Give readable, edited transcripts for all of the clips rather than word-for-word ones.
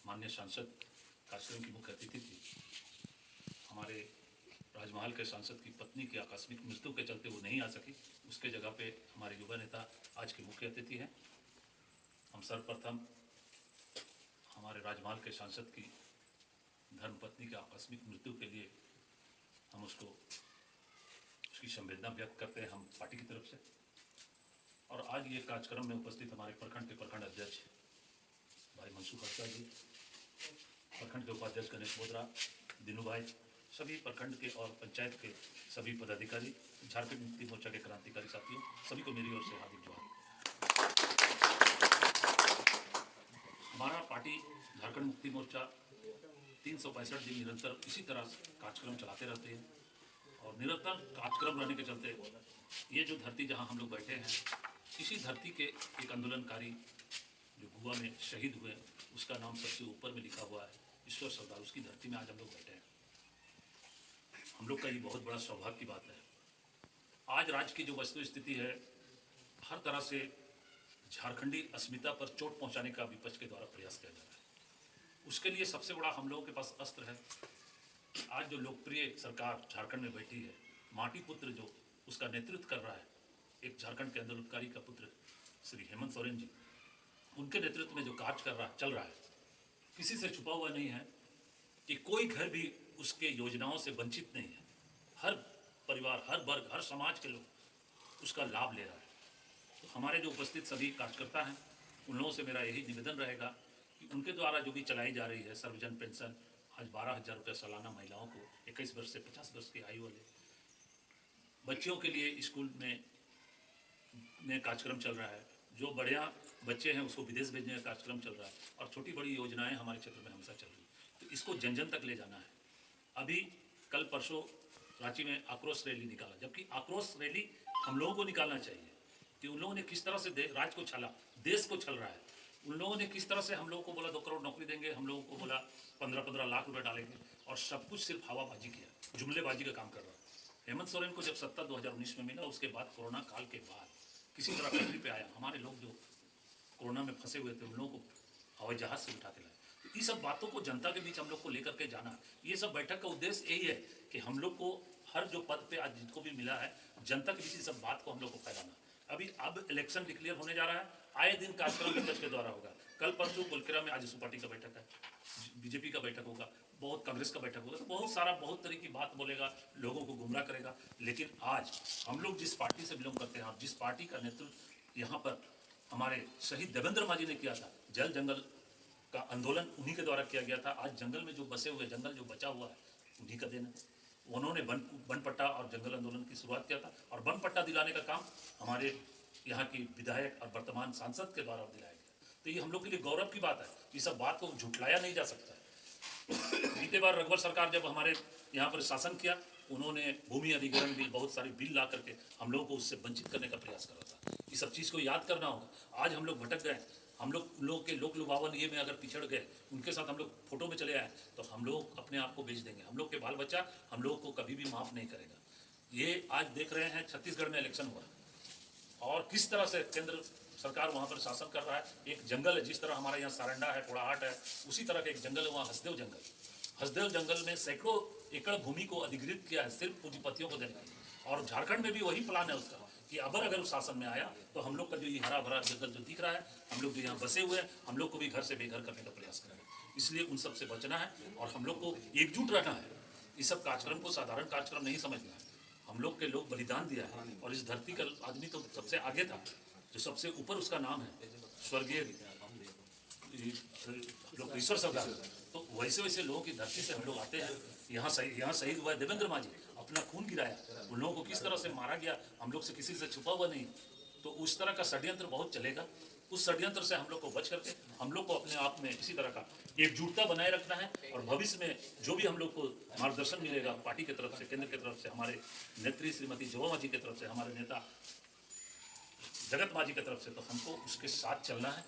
माननीय सांसद कार्यक्रम की मुख्य अतिथि थी। हमारे राजमहल के सांसद की पत्नी की आकस्मिक मृत्यु के चलते वो नहीं आ सकी। उसके जगह पे हमारे युवा नेता आज के मुख्य अतिथि हैं। हम सर्वप्रथम हमारे राजमहल के सांसद की धर्मपत्नी की आकस्मिक मृत्यु के लिए हम उसकी संवेदना व्यक्त करते हैं हम पार्टी की तरफ से। और आज ये कार्यक्रम में उपस्थित हमारे प्रखंड के प्रखंड अध्यक्ष भाई मनसुख हत्या जी, प्रखंड के उपाध्यक्ष गणेश बोधरा, दिनू भाई, सभी प्रखंड के और पंचायत के सभी पदाधिकारी, झारखंड मुक्ति मोर्चा के क्रांतिकारी साथियों, सभी को मेरी ओर से हार्दिक जोहार। हमारा पार्टी झारखंड मुक्ति मोर्चा 365 दिन निरंतर इसी तरह कार्यक्रम चलाते रहते हैं और निरंतर कार्यक्रम रहने के चलते ये जो धरती जहां हम लोग बैठे हैं, इसी धरती के एक आंदोलनकारी जो गोवा में शहीद हुए, उसका नाम सबसे ऊपर में लिखा हुआ है, ईश्वर सरदार। उसकी धरती में आज हम लोग बैठे हैं। हम लोग का ये बहुत बड़ा सौभाग्य की बात है। आज राज्य की जो वस्तु स्थिति है, हर तरह से झारखंडी अस्मिता पर चोट पहुंचाने का विपक्ष के द्वारा प्रयास किया जा रहा है। उसके लिए सबसे बड़ा हम लोगों के पास अस्त्र है। आज जो लोकप्रिय सरकार झारखंड में बैठी है, माटी पुत्र जो उसका नेतृत्व कर रहा है, एक झारखंड के आंदोलनकारी का पुत्र श्री हेमंत सोरेन जी, उनके नेतृत्व में जो कार्य चल रहा है, किसी से छुपा हुआ नहीं है कि कोई घर भी उसके योजनाओं से वंचित नहीं है। हर परिवार, हर वर्ग, हर समाज के लोग उसका लाभ ले रहा है। तो हमारे जो उपस्थित सभी कार्यकर्ता हैं, उन लोगों से मेरा यही निवेदन रहेगा कि उनके द्वारा जो भी चलाई जा रही है सर्वजन पेंशन, आज 12,000 रुपये सालाना महिलाओं को 21 वर्ष से 50 वर्ष की आयु वाले बच्चियों के लिए स्कूल में कार्यक्रम चल रहा है, जो बढ़िया बच्चे हैं उसको विदेश भेजने का कार्यक्रम चल रहा है और छोटी बड़ी योजनाएं हमारे क्षेत्र में हमेशा चल रही है। तो इसको जन जन तक ले जाना है। अभी कल परसों रांची में आक्रोश रैली निकाला, जबकि आक्रोश रैली हम लोगों को निकालना चाहिए कि उन लोगों ने किस तरह से राज्य को छला, देश को छल रहा है। उन लोगों ने किस तरह से हम लोगों को बोला 2 करोड़ नौकरी देंगे, हम लोगों को बोला 15-15 लाख रुपए डालेंगे और सब कुछ सिर्फ हवाबाजी किया, जुमलेबाजी का काम कर रहा है। हेमंत सोरेन को जब सत्ता 2019 में मिला, उसके बाद कोरोना काल के बाद किसी तरह पटरी पे आया। हमारे लोग जो कोरोना में फंसे हुए थे, उन लोगों को हवाई जहाज से उठा के लाए। तो ये सब बातों को जनता के बीच हम लोग को लेकर के जाना, ये सब बैठक का उद्देश्य यही है कि हम लोग को हर जो पद पे आज जिनको भी मिला है, जनता के बीच सब बात को हम लोग को फैलाना। अब इलेक्शन डिक्लेयर होने जा रहा है, आए दिन कार्यक्रम विपक्ष के द्वारा होगा। कल परसों कुलकेरा में आजसू पार्टी का बैठक है, बीजेपी का बैठक होगा, बहुत कांग्रेस का बैठक होगा, तो बहुत तरह की बात बोलेगा, लोगों को गुमराह करेगा। लेकिन आज हम लोग जिस पार्टी से बिलोंग करते हैं और जिस पार्टी का नेतृत्व यहाँ पर हमारे शहीद देवेंद्र मांझी ने किया था, जल जंगल का आंदोलन उन्हीं के द्वारा किया गया था। आज जंगल में जो बसे हुए, जंगल जो बचा हुआ है, उन्हीं का देना। उन्होंने वन पट्टा और जंगल आंदोलन की शुरुआत किया था और वन पट्टा दिलाने का काम हमारे यहाँ की विधायक और वर्तमान सांसद के द्वारा दिलाया गया। तो ये हम लोग के लिए गौरव की बात है। ये सब बात को झुठलाया नहीं जा सकता है। बीते बार रघुवर सरकार जब हमारे यहाँ पर शासन किया, उन्होंने भूमि अधिग्रहण बिल, बहुत सारे बिल ला करके हम लोगों को उससे वंचित करने का प्रयास करा था। ये सब चीज़ को याद करना होगा। आज हम लोग भटक गए, हम लोग के लोक लुभावन ये में अगर पिछड़ गए, उनके साथ हम लोग फोटो में चले आए, तो हम लोग अपने आप को बेच देंगे। हम लोग के बाल बच्चा हम लोग को कभी भी माफ़ नहीं करेगा। ये आज देख रहे हैं छत्तीसगढ़ में इलेक्शन हुआ और किस तरह से केंद्र सरकार वहाँ पर शासन कर रहा है। एक जंगल है, जिस तरह हमारे यहाँ सारंडा है, पोड़ाहाट है, उसी तरह का एक जंगल है वहाँ हसदेव जंगल। हसदेव जंगल में सैकड़ों एकड़ भूमि को अधिग्रहित किया है सिर्फ पूंजीपतियों को देने का। और झारखंड में भी वही प्लान है उसका कि अगर उस शासन में आया तो हम लोग का जो ये हरा भरा जंगल जो दिख रहा है, हम लोग जो यहाँ बसे हुए हैं, हम लोग को भी घर से बेघर करने का प्रयास करेंगे। इसलिए उन सब से बचना है और हम लोग को एकजुट रहना है। इस सब कार्यक्रम को साधारण कार्यक्रम नहीं समझना है। हम लोग के लोग बलिदान दिया है और इस धरती का आदमी तो सबसे आगे था, जो सबसे ऊपर उसका नाम है स्वर्गीय ईश्वर सरदार। तो वैसे वैसे लोगों की धरती से हम लोग आते हैं। यहाँ शहीद हुआ है देवेंद्र मांझी, अपना खून गिराया, उन लोगों को किस तरह से मारा गया, हम लोग से किसी से छुपा हुआ नहीं। तो उस तरह का षड्यंत्र बहुत चलेगा। उस षड्यंत्र से हम लोग को बच करके हम लोग को अपने आप में इसी तरह का एकजुटता बनाए रखना है और भविष्य में जो भी हम लोग को मार्गदर्शन मिलेगा पार्टी की तरफ से, केंद्र की तरफ से, हमारे नेत्री श्रीमती जोवा मांझी की तरफ से, हमारे नेता जगत मांझी की तरफ से, तो हमको उसके साथ चलना है।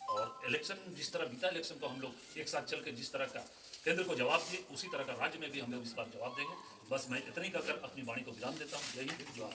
और इलेक्शन जिस तरह बीता, इलेक्शन को हम लोग एक साथ चल के जिस तरह का केंद्र को जवाब दिए, उसी तरह का राज्य में भी हम लोग इस बार जवाब देंगे। बस मैं इतनी कहकर अपनी वाणी को विराम देता हूँ। जय हिंद, जय भारत।